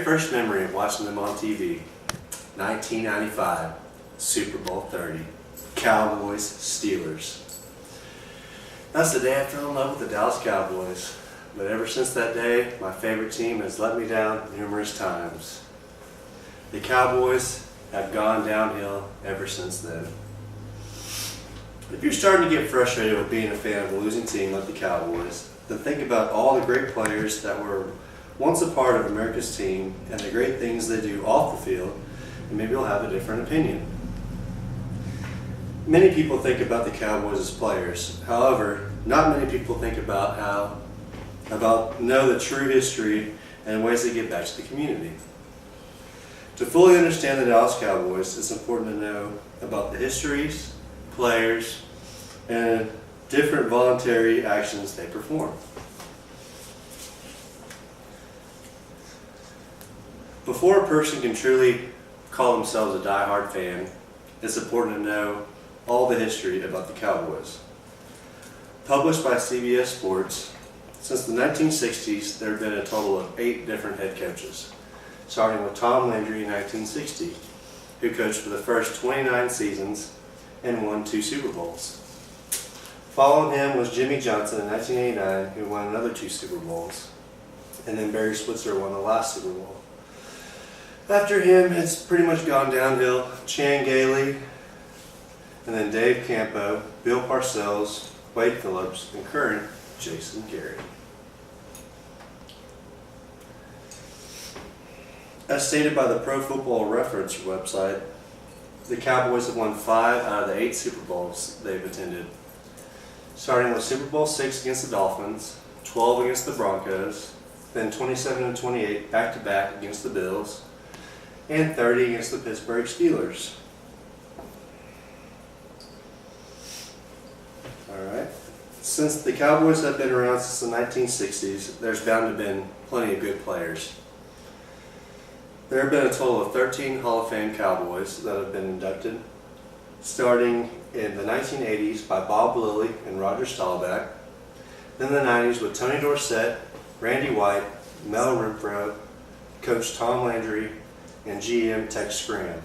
first memory of watching them on TV, 1995, Super Bowl 30, Cowboys, Steelers. That's the day I fell in love with the Dallas Cowboys, but ever since that day, my favorite team has let me down numerous times. The Cowboys have gone downhill ever since then. If you're starting to get frustrated with being a fan of a losing team like the Cowboys, then think about all the great players that were once a part of America's team and the great things they do off the field, and maybe you'll have a different opinion. Many people think about the Cowboys as players. However, not many people think about know the true history and ways they give back to the community. To fully understand the Dallas Cowboys, it's important to know about the histories, players, and different voluntary actions they perform. Before a person can truly call themselves a die-hard fan, it's important to know all the history about the Cowboys. Published by CBS Sports, since the 1960s, there have been a total of 8 different head coaches, starting with Tom Landry in 1960, who coached for the first 29 seasons and won 2 Super Bowls. Following him was Jimmy Johnson in 1989, who won another 2 Super Bowls, and then Barry Switzer won the last Super Bowl. After him, it's pretty much gone downhill. Chan Gailey, and then Dave Campo, Bill Parcells, Wade Phillips, and current Jason Garrett. As stated by the Pro Football Reference website, the Cowboys have won 5 out of the 8 Super Bowls they've attended, starting with Super Bowl 6 against the Dolphins, 12 against the Broncos, then 27 and 28 back-to-back against the Bills, and 30 against the Pittsburgh Steelers. Alright. Since the Cowboys have been around since the 1960s, there's bound to have been plenty of good players. There have been a total of 13 Hall of Fame Cowboys that have been inducted, starting in the 1980s by Bob Lilly and Roger Staubach, then the 90s with Tony Dorsett, Randy White, Mel Renfro, Coach Tom Landry, and GM Tex Schramm.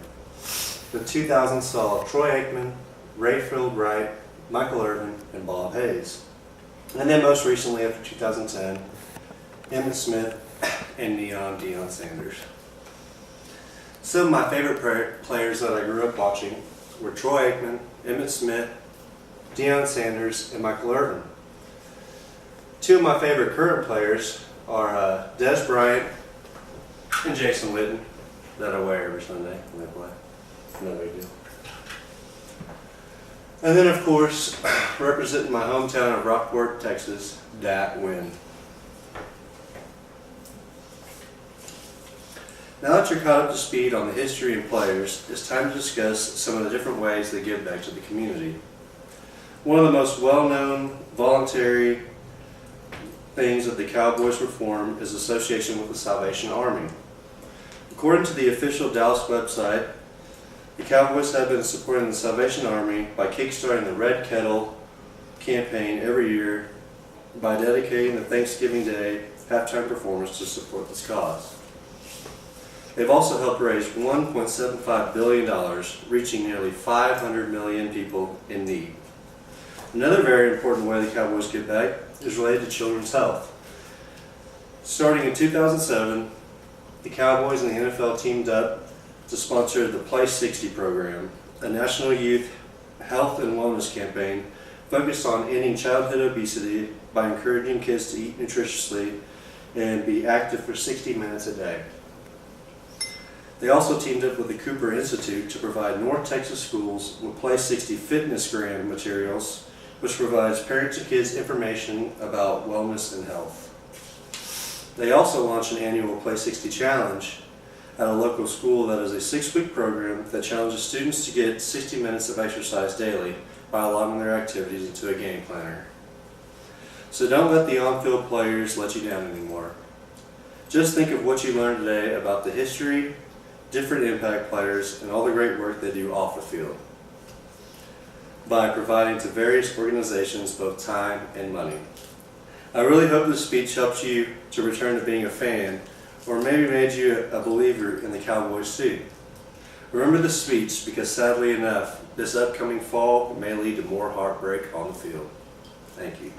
The 2000s saw Troy Aikman, Rayfield Wright, Michael Irvin, and Bob Hayes. And then most recently, after 2010, Emmitt Smith and Deion Sanders. Some of my favorite players that I grew up watching were Troy Aikman, Emmitt Smith, Deion Sanders, and Michael Irvin. 2 of my favorite current players are Des Bryant and Jason Witten, that I wear every Sunday when they play. No big deal. And then, of course, representing my hometown of Rockport, Texas, Dat Wynn. Now that you're caught up to speed on the history and players, it's time to discuss some of the different ways they give back to the community. One of the most well-known voluntary things that the Cowboys perform is association with the Salvation Army. According to the official Dallas website, the Cowboys have been supporting the Salvation Army by kickstarting the Red Kettle campaign every year by dedicating the Thanksgiving Day halftime performance to support this cause. They've also helped raise $1.75 billion, reaching nearly 500 million people in need. Another very important way the Cowboys give back is related to children's health. Starting in 2007, the Cowboys and the NFL teamed up to sponsor the Play 60 program, a national youth health and wellness campaign focused on ending childhood obesity by encouraging kids to eat nutritiously and be active for 60 minutes a day. They also teamed up with the Cooper Institute to provide North Texas schools with Play 60 Fitnessgram materials, which provides parents and kids information about wellness and health. They also launched an annual Play 60 Challenge at a local school that is a 6-week program that challenges students to get 60 minutes of exercise daily by logging their activities into a game planner. So don't let the on-field players let you down anymore. Just think of what you learned today about the history, different impact players, and all the great work they do off the field by providing to various organizations both time and money. I really hope this speech helps you to return to being a fan or maybe made you a believer in the Cowboys too. Remember this speech, because sadly enough, this upcoming fall may lead to more heartbreak on the field. Thank you.